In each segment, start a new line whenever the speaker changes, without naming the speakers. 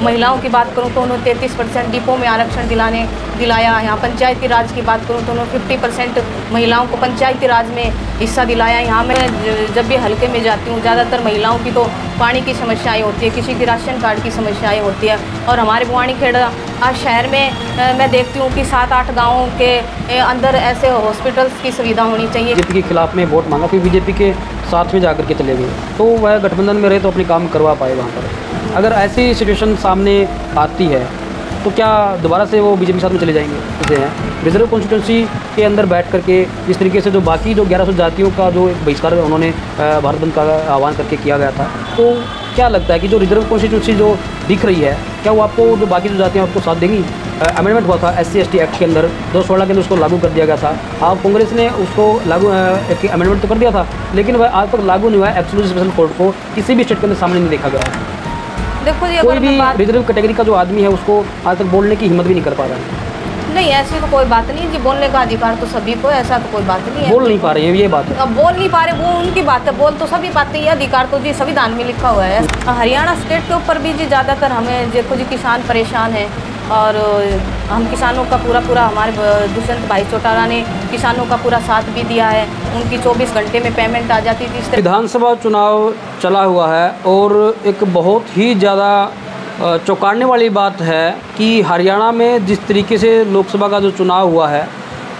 महिलाओं की बात करूं तो उन्होंने 33% डिपो में आरक्षण दिलाया। यहाँ पंचायती राज की बात करूं तो उन्होंने 50% महिलाओं को पंचायती राज में हिस्सा दिलाया। यहाँ मैं जब भी हल्के में जाती हूँ, ज़्यादातर महिलाओं की तो पानी की समस्याएं होती है, किसी की राशन कार्ड की समस्याएं होती है। और हमारे बवानीखेड़ा शहर में मैं देखती हूँ कि 7-8 गाँवों के अंदर ऐसे हॉस्पिटल्स की सुविधा होनी चाहिए।
बीजेपी के खिलाफ में वोट मांगा, फिर बीजेपी के साथ में जाकर के चले गए, तो वह गठबंधन में रहे तो अपने काम करवा पाए वहाँ पर। अगर ऐसी सिचुएशन सामने आती है तो क्या दोबारा से वो बीजेपी के साथ में चले जाएंगे? जैसे हैं रिजर्व कॉन्स्टिट्यूंसी के अंदर बैठ करके जिस तरीके से जो बाकी जो 1100 जातियों का जो बहिष्कार उन्होंने भारत बंद का आह्वान करके किया गया था, तो क्या लगता है कि जो रिजर्व कॉन्स्टिट्यूंसी जो दिख रही है, क्या वो आपको जो बाकी जो जातियाँ आपको साथ देंगी? अमेंडमेंट हुआ था SC/ST एक्ट के अंदर 2016 के अंदर, उसको लागू कर दिया गया था। आप कांग्रेस ने उसको लागू एक अमेंडमेंट तो कर दिया था, लेकिन वह आज तक लागू नहीं हुआ है। एक्सक्लूसिव स्पेशल कोर्ट को किसी भी स्टेट के अंदर सामने नहीं देखा गया है।
देखो जी,
कोई भी रिजर्व कैटेगरी का जो आदमी है उसको आज तक बोलने की हिम्मत भी नहीं कर पा रहा है।
नहीं, ऐसी तो कोई बात नहीं जी, बोलने का अधिकार तो सभी को, ऐसा तो कोई बात नहीं है।
बोल नहीं पा रहे हैं, ये बात है।
अब बोल नहीं पा रहे वो उनकी बात है, बोल तो सभी पाते हैं। ये अधिकार तो जी संविधान में लिखा हुआ है। हरियाणा स्टेट के ऊपर भी जी ज़्यादातर हमें देखो जी किसान परेशान है, और हम किसानों का पूरा हमारे दुष्यंत भाई चौटाला ने किसानों का पूरा साथ भी दिया है। उनकी 24 घंटे में पेमेंट आ जाती थी।
विधानसभा चुनाव चला हुआ है और एक बहुत ही ज़्यादा चौंकाने वाली बात है कि हरियाणा में जिस तरीके से लोकसभा का जो चुनाव हुआ है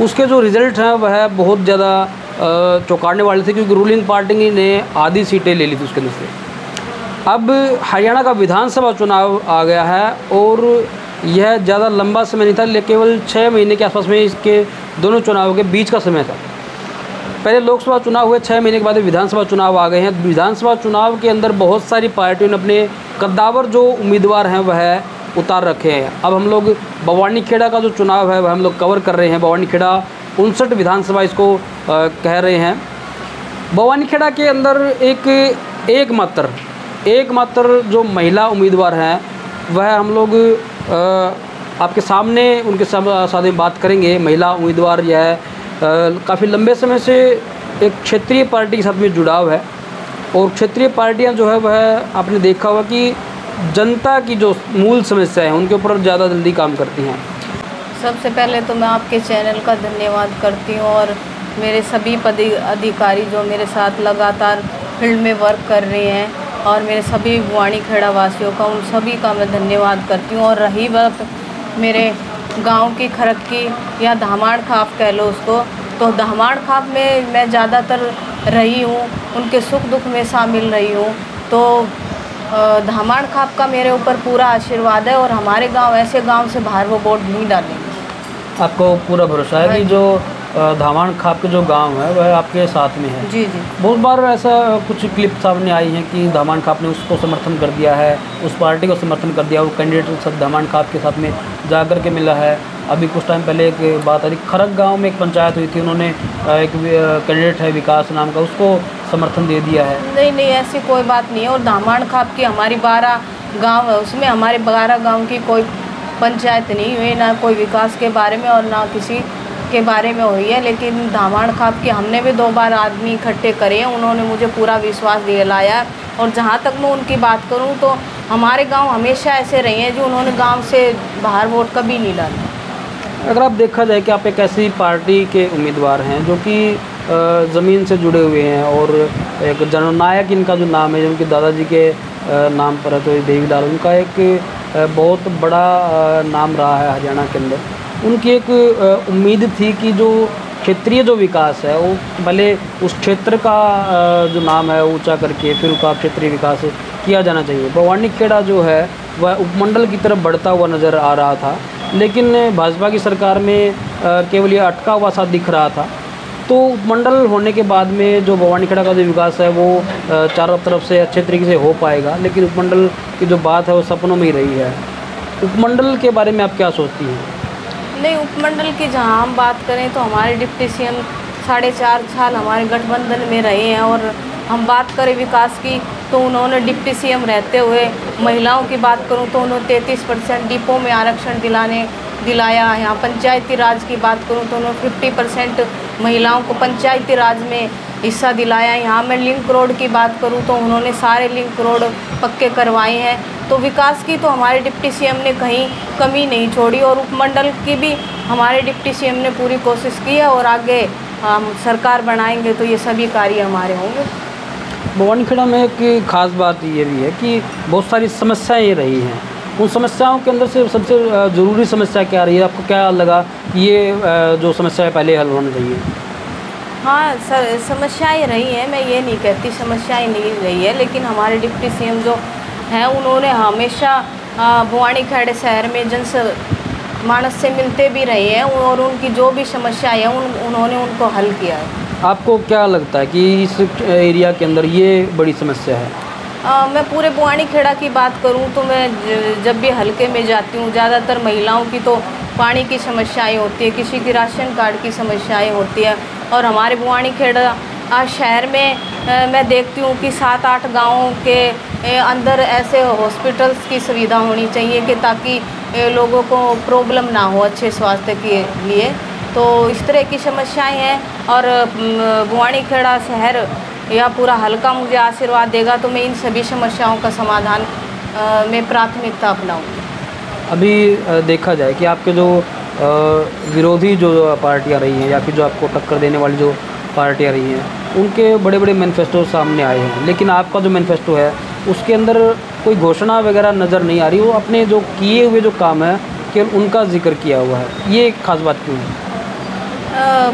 उसके जो रिज़ल्ट हैं वह बहुत ज़्यादा चौंकाने वाले थे, क्योंकि रूलिंग पार्टी ने आधी सीटें ले ली थी उसके अंदर से। अब हरियाणा का विधानसभा चुनाव आ गया है और यह ज़्यादा लंबा समय नहीं था, लेकिन केवल 6 महीने के आसपास में इसके दोनों चुनावों के बीच का समय था। पहले लोकसभा चुनाव हुए, 6 महीने के बाद विधानसभा चुनाव आ गए हैं। विधानसभा चुनाव के अंदर बहुत सारी पार्टियों ने अपने कद्दावर जो उम्मीदवार हैं वह उतार रखे हैं। अब हम लोग बवानीखेड़ा का जो चुनाव है वह हम लोग कवर कर रहे हैं। बवानीखेड़ा 59 विधानसभा इसको कह रहे हैं। बवानीखेड़ा के अंदर एकमात्र जो महिला उम्मीदवार हैं वह हम लोग आपके सामने उनके साथ में बात करेंगे। महिला उम्मीदवार यह काफ़ी लंबे समय से एक क्षेत्रीय पार्टी के साथ में जुड़ाव है, और क्षेत्रीय पार्टियां जो है वह आपने देखा होगा कि जनता की जो मूल समस्या है उनके ऊपर ज़्यादा जल्दी काम करती हैं।
सबसे पहले तो मैं आपके चैनल का धन्यवाद करती हूँ, और मेरे सभी अधिकारी जो मेरे साथ लगातार फील्ड में वर्क कर रहे हैं, और मेरे सभी बवानीखेड़ा वासियों का, उन सभी का मैं धन्यवाद करती हूँ। और रही बात मेरे गांव की खरक की या धामाड़ खाप कह लो उसको, तो धामाड़ खाप में मैं ज़्यादातर रही हूँ, उनके सुख दुख में शामिल रही हूँ। तो धामाड़ खाप का मेरे ऊपर पूरा आशीर्वाद है, और हमारे गांव ऐसे गांव से बाहर वो वोट नहीं डालेंगे।
आपको पूरा भरोसा है कि जो धामाड़ खाप के जो गांव है वह आपके साथ में है?
जी जी।
बहुत बार ऐसा कुछ क्लिप सामने आई है कि धामाड़ खाप ने उसको समर्थन कर दिया है, उस पार्टी को समर्थन कर दिया, वो कैंडिडेट धामाड़ खाप के साथ में जा कर के मिला है। अभी कुछ टाइम पहले एक बात आई, खरक गांव में एक पंचायत हुई थी, उन्होंने एक कैंडिडेट है विकास नाम का, उसको समर्थन दे दिया है।
नहीं, ऐसी कोई बात नहीं है। और धामाड़ खाप की हमारी 12 गाँव है, उसमें हमारे 12 गाँव की कोई पंचायत नहीं हुई, ना कोई विकास के बारे में और ना किसी के बारे में हुई है। लेकिन धामाड़ खाप के हमने भी 2 बार आदमी इकट्ठे करे हैं, उन्होंने मुझे पूरा विश्वास दिलाया। और जहाँ तक मैं उनकी बात करूँ तो हमारे गांव हमेशा ऐसे रहे हैं जो उन्होंने गांव से बाहर वोट कभी नहीं डाला।
अगर आप देखा जाए कि आप एक ऐसी पार्टी के उम्मीदवार हैं जो कि ज़मीन से जुड़े हुए हैं, और एक जननायक इनका जो नाम है, जो उनके दादाजी के नाम पर है, तो देवीलाल उनका एक बहुत बड़ा नाम रहा है हरियाणा के अंदर। उनकी एक उम्मीद थी कि जो क्षेत्रीय जो विकास है वो भले उस क्षेत्र का जो नाम है ऊंचा करके फिर उसका क्षेत्रीय विकास किया जाना चाहिए। बवानीखेड़ा जो है वह उपमंडल की तरफ बढ़ता हुआ नज़र आ रहा था, लेकिन भाजपा की सरकार में केवल ये अटका हुआ सा दिख रहा था। तो उपमंडल होने के बाद में जो बवानीखेड़ा का जो विकास है वो चारों तरफ से अच्छे तरीके से हो पाएगा, लेकिन उपमंडल की जो बात है वो सपनों में ही रही है। उपमंडल के बारे में आप क्या सोचती हैं?
नहीं, उपमंडल की जहाँ हम बात करें तो हमारे डिप्टी CM 4.5 साल हमारे गठबंधन में रहे हैं, और हम बात करें विकास की तो उन्होंने डिप्टी CM रहते हुए महिलाओं की बात करूं तो उन्होंने 33% डिपो में आरक्षण दिलाया। यहाँ पंचायती राज की बात करूं तो उन्होंने 50% महिलाओं को पंचायती राज में हिस्सा दिलाया। यहाँ मैं लिंक रोड की बात करूं तो उन्होंने सारे लिंक रोड पक्के करवाए हैं। तो विकास की तो हमारे डिप्टी सीएम ने कहीं कमी नहीं छोड़ी, और उपमंडल की भी हमारे डिप्टी सीएम ने पूरी कोशिश की है, और आगे हम सरकार बनाएंगे तो ये सभी कार्य हमारे होंगे।
भवानीखेड़ा में एक खास बात ये भी है कि बहुत सारी समस्याएं रही हैं। उन समस्याओं के अंदर से सबसे ज़रूरी समस्या क्या रही है? आपको क्या लगा कि ये जो समस्या पहले हल होनी चाहिए?
हाँ सर, समस्याएं रही हैं, मैं ये नहीं कहती समस्याएं नहीं रही है, लेकिन हमारे डिप्टी सीएम जो हैं उन्होंने हमेशा भवानीखेड़ा शहर में मानस से मिलते भी रहे हैं, और उनकी जो भी समस्याएं हैं उन्होंने उनको हल किया है।
आपको क्या लगता है कि इस एरिया के अंदर ये बड़ी समस्या है?
मैं पूरे भवानीखेड़ा की बात करूं तो मैं जब भी हलके में जाती हूं, ज़्यादातर महिलाओं की तो पानी की समस्याएं होती है, किसी की राशन कार्ड की समस्याएं होती है, और हमारे भवानीखेड़ा शहर में मैं देखती हूँ कि 7-8 गाँवों के अंदर ऐसे हॉस्पिटल्स की सुविधा होनी चाहिए कि ताकि लोगों को प्रॉब्लम ना हो अच्छे स्वास्थ्य के लिए। तो इस तरह की समस्याएं हैं, और भवानीखेड़ा शहर या पूरा हलका मुझे आशीर्वाद देगा तो मैं इन सभी समस्याओं का समाधान में प्राथमिकता अपनाऊंगी।
अभी देखा जाए कि आपके जो विरोधी जो पार्टियां रही हैं या फिर जो आपको टक्कर देने वाली जो पार्टियां रही हैं, उनके बड़े बड़े मैनिफेस्टो सामने आए हैं, लेकिन आपका जो मैनिफेस्टो है उसके अंदर कोई घोषणा वगैरह नज़र नहीं आ रही। वो अपने जो किए हुए जो काम है केवल उनका जिक्र किया हुआ है। ये एक खास बात क्यों है?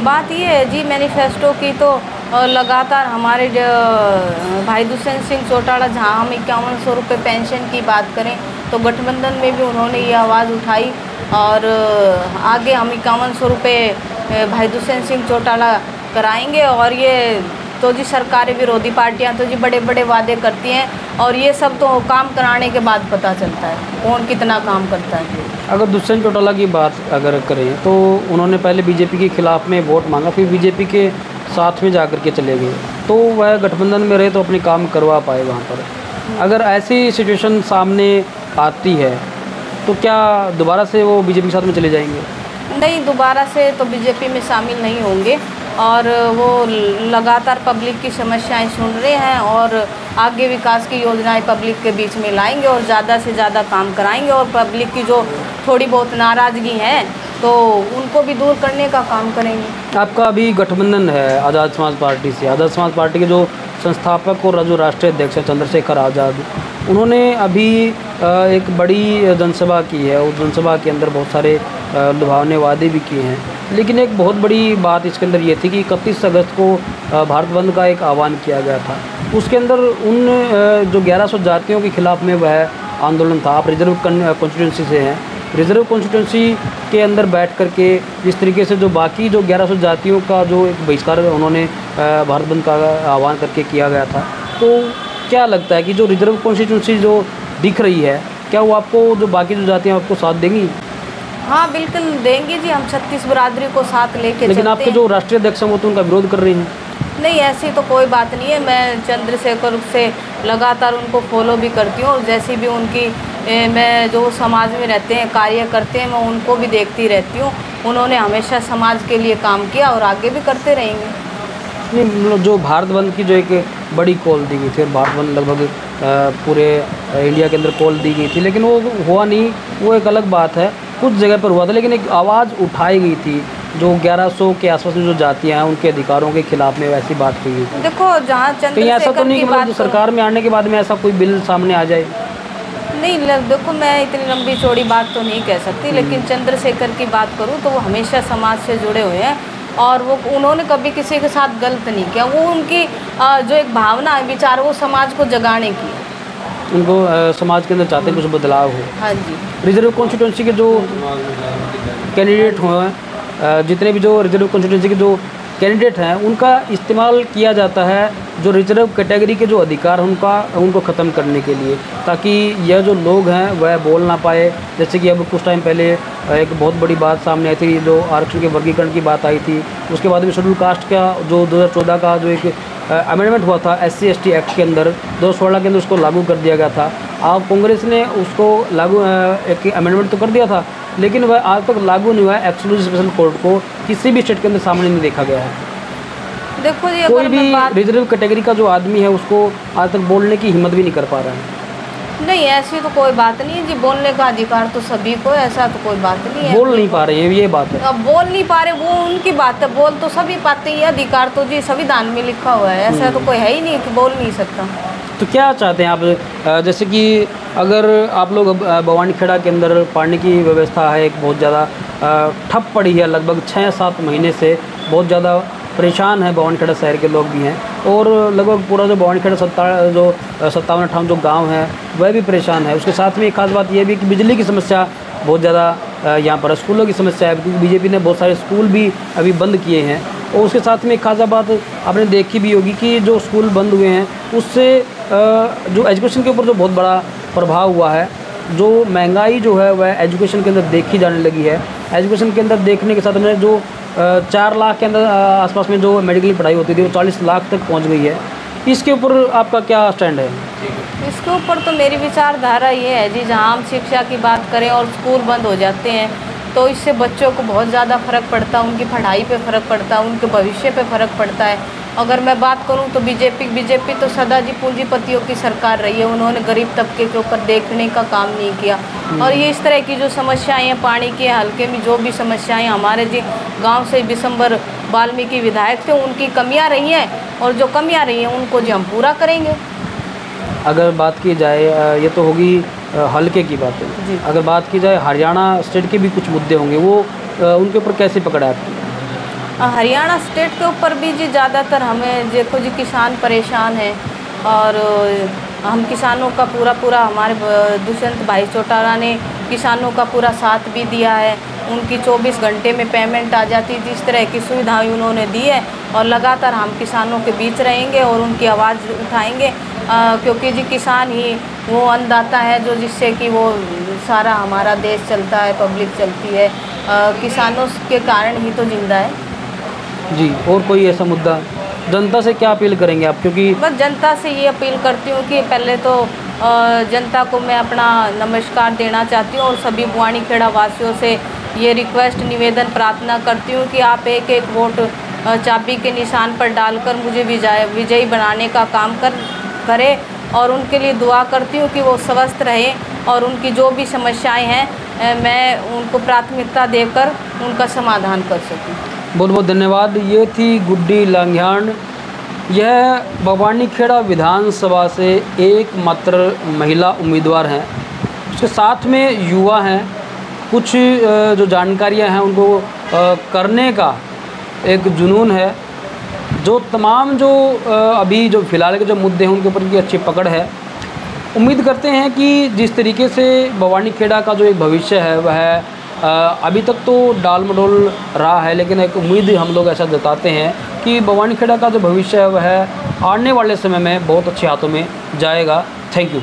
बात ये है जी, मैनिफेस्टो की तो लगातार हमारे भाई दुष्यंत सिंह चौटाला, जहाँ हम 5100 रुपये पेंशन की बात करें तो गठबंधन में भी उन्होंने ये आवाज़ उठाई, और आगे हम 5100 रुपये भाई दुष्यंत सिंह चौटाला कराएंगे। और ये तो जी सरकारी विरोधी पार्टियां तो जी बड़े बड़े वादे करती हैं, और ये सब तो काम कराने के बाद पता चलता है कौन कितना काम करता है।
अगर दुष्यंत चौटाला की बात अगर करें तो उन्होंने पहले बीजेपी के खिलाफ में वोट मांगा, फिर बीजेपी के साथ में जाकर के चले गए, तो वह गठबंधन में रहे तो अपने काम करवा पाए वहाँ पर। अगर ऐसी सिचुएशन सामने आती है तो क्या दोबारा से वो बीजेपी के साथ में चले जाएंगे?
नहीं, दोबारा से तो बीजेपी में शामिल नहीं होंगे, और वो लगातार पब्लिक की समस्याएं सुन रहे हैं, और आगे विकास की योजनाएं पब्लिक के बीच में लाएंगे, और ज़्यादा से ज़्यादा काम कराएंगे, और पब्लिक की जो थोड़ी बहुत नाराज़गी है तो उनको भी दूर करने का काम करेंगे।
आपका अभी गठबंधन है आज़ाद समाज पार्टी से। आज़ाद समाज पार्टी के जो संस्थापक और जो राष्ट्रीय अध्यक्ष है चंद्रशेखर आज़ाद, उन्होंने अभी एक बड़ी जनसभा की है। उस जनसभा के अंदर बहुत सारे लुभावने वादे भी किए हैं, लेकिन एक बहुत बड़ी बात इसके अंदर ये थी कि 31 अगस्त को भारत बंद का एक आह्वान किया गया था। उसके अंदर उन जो 1100 जातियों के खिलाफ में वह आंदोलन था। आप रिजर्व कॉन्स्टिट्यूंसी से हैं, रिजर्व कॉन्स्टिट्यूंसी के अंदर बैठ करके जिस तरीके से जो बाकी जो 1100 जातियों का जो एक बहिष्कार उन्होंने भारत बंद का आह्वान करके किया गया था, तो क्या लगता है कि जो रिजर्व कॉन्स्टिट्यूंसी जो दिख रही है, क्या वो आपको जो बाकी जो जातियाँ आपको साथ देंगी?
हाँ बिल्कुल देंगी जी, हम 36 बरादरी को साथ लेके
लेकिन आपके जो राष्ट्रीय अध्यक्ष हैं वो तो उनका विरोध कर रही हैं।
नहीं, ऐसी तो कोई बात नहीं है। मैं चंद्रशेखर से लगातार उनको फॉलो भी करती हूँ, और जैसी भी उनकी मैं जो समाज में रहते हैं कार्य करते हैं मैं उनको भी देखती रहती हूँ। उन्होंने हमेशा समाज के लिए काम किया और आगे भी करते रहेंगे।
नहीं, जो भारत बंद की जो एक बड़ी कॉल दी गई थी, भारत बंद लगभग पूरे इंडिया के अंदर कॉल दी गई थी, लेकिन वो हुआ नहीं, वो एक अलग बात है। कुछ जगह पर हुआ था, लेकिन एक आवाज़ उठाई गई थी जो 1100 के आसपास में जो जातियाँ हैं उनके अधिकारों के खिलाफ में वैसी बात की गई थी।
देखो, जहाँ
चंद्रशेखर की बात जो सरकार में आने के बाद में ऐसा कोई बिल सामने आ जाए,
नहीं देखो, मैं इतनी लंबी चौड़ी बात तो नहीं कह सकती, लेकिन चंद्रशेखर की बात करूँ तो वो हमेशा समाज से जुड़े हुए हैं, और वो उन्होंने कभी किसी के साथ गलत नहीं किया। वो उनकी जो एक भावना है, विचार, वो समाज को जगाने की,
उनको समाज के अंदर चाहते हैं कुछ बदलाव हो।
हाँ जी।
रिजर्व कॉन्स्टिट्यूंसी के जो कैंडिडेट हुए, जितने भी जो रिजर्व कॉन्स्टिट्यूंसी के जो कैंडिडेट हैं उनका इस्तेमाल किया जाता है जो रिजर्व कैटेगरी के जो अधिकार हैं उनको ख़त्म करने के लिए, ताकि यह जो लोग हैं वह बोल ना पाए। जैसे कि अब कुछ टाइम पहले एक बहुत बड़ी बात सामने आई थी, जो आरक्षण के वर्गीकरण की बात आई थी। उसके बाद में शेड्यूल कास्ट का जो 2014 का जो एक अमेंडमेंट हुआ था SC/ST एक्ट के अंदर 2016 के अंदर उसको लागू कर दिया गया था। अब कांग्रेस ने उसको लागू एक अमेंडमेंट तो कर दिया था, लेकिन वह आज तक लागू नहीं हुआ है। एक्सक्लूसिव स्पेशल कोर्ट को किसी भी स्टेट के अंदर सामने नहीं देखा गया है।
देखो जी,
कोई भी रिजर्व कैटेगरी का जो आदमी है उसको आज तक बोलने की हिम्मत भी नहीं कर पा रहा है।
नहीं, ऐसी तो कोई बात नहीं है जी, बोलने का अधिकार तो सभी को है, ऐसा तो कोई बात नहीं है।
बोल नहीं पा रहे ये बात है।
अब बोल नहीं पा रहे वो उनकी बात है, बोल तो सभी पाते हैं, अधिकार तो जी संविधान में लिखा हुआ है, ऐसा तो कोई है ही नहीं कि बोल नहीं सकता।
तो क्या चाहते हैं आप, जैसे कि अगर आप लोग भवानीखेड़ा के अंदर पानी की व्यवस्था है एक बहुत ज़्यादा ठप पड़ी है, लगभग 6-7 महीने से बहुत ज़्यादा परेशान है भवानीखेड़ा शहर के लोग भी हैं, और लगभग पूरा जो भवानीखेड़ा 57-58 जो गांव है वह भी परेशान है। उसके साथ में एक खास बात यह भी कि बिजली की समस्या बहुत ज़्यादा यहाँ पर, स्कूलों की समस्या है क्योंकि बीजेपी ने बहुत सारे स्कूल भी अभी बंद किए हैं। और उसके साथ में एक खास बात आपने देखी भी होगी कि जो स्कूल बंद हुए हैं उससे जो एजुकेशन के ऊपर जो बहुत बड़ा प्रभाव हुआ है, जो महंगाई जो है वह एजुकेशन के अंदर देखी जाने लगी है। एजुकेशन के अंदर देखने के साथ में जो 4 लाख के अंदर आसपास में जो मेडिकल पढ़ाई होती थी वो 40 लाख तक पहुंच गई है। इसके ऊपर आपका क्या स्टैंड है?
इसके ऊपर तो मेरी विचारधारा ये है जी, जहाँ हम शिक्षा की बात करें और स्कूल बंद हो जाते हैं तो इससे बच्चों को बहुत ज़्यादा फ़र्क पड़ता है, उनकी पढ़ाई पे फ़र्क पड़ता है, उनके भविष्य पे फ़र्क पड़ता है। अगर मैं बात करूं तो बीजेपी तो सदा जी पूंजीपतियों की सरकार रही है, उन्होंने गरीब तबके के ऊपर देखने का काम नहीं किया। और ये इस तरह की जो समस्याएं हैं, पानी के हल्के में जो भी समस्याएं, हमारे जी गांव से बिशंबर वाल्मीकि विधायक थे, उनकी कमियां रही हैं और जो कमियां रही हैं उनको जी हम पूरा करेंगे।
अगर बात की जाए, ये तो होगी हल्के की बात है, अगर बात की जाए हरियाणा स्टेट के भी कुछ मुद्दे होंगे, वो उनके ऊपर कैसे पकड़ा आपकी?
हरियाणा स्टेट के ऊपर भी जी ज़्यादातर हमें देखो जी किसान परेशान है, और हम किसानों का पूरा हमारे दुष्यंत भाई चौटाला ने किसानों का पूरा साथ भी दिया है, उनकी 24 घंटे में पेमेंट आ जाती थी, इस तरह की सुविधाएं उन्होंने दी है। और लगातार हम किसानों के बीच रहेंगे और उनकी आवाज़ उठाएंगे, क्योंकि जी किसान ही वो अन्नदाता है जो जिससे कि वो सारा हमारा देश चलता है, पब्लिक चलती है, किसानों के कारण ही तो जिंदा है
जी। और कोई ऐसा मुद्दा जनता से क्या अपील करेंगे आप? क्योंकि
बस जनता से ये अपील करती हूँ कि पहले तो जनता को मैं अपना नमस्कार देना चाहती हूँ और सभी भवानीखेड़ा वासियों से ये रिक्वेस्ट निवेदन प्रार्थना करती हूँ कि आप एक वोट चाबी के निशान पर डालकर मुझे विजयी बनाने का काम करें, और उनके लिए दुआ करती हूँ कि वो स्वस्थ रहें और उनकी जो भी समस्याएं हैं मैं उनको प्राथमिकता देकर उनका समाधान कर सकूँ।
बहुत बहुत धन्यवाद। ये थी गुड्डी लांघ्यान, यह भवानीखेड़ा विधानसभा से एकमात्र महिला उम्मीदवार हैं, उसके साथ में युवा हैं, कुछ जो जानकारियां हैं उनको करने का एक जुनून है, जो तमाम जो अभी जो फ़िलहाल के जो मुद्दे हैं उनके ऊपर की अच्छी पकड़ है। उम्मीद करते हैं कि जिस तरीके से भवानीखेड़ा का जो एक भविष्य है वह अभी तक तो डाल मडोल रहा है, लेकिन एक उम्मीद हम लोग ऐसा जताते हैं कि भवानीखेड़ा का जो भविष्य है वह आने वाले समय में बहुत अच्छे हाथों में जाएगा। Thank you.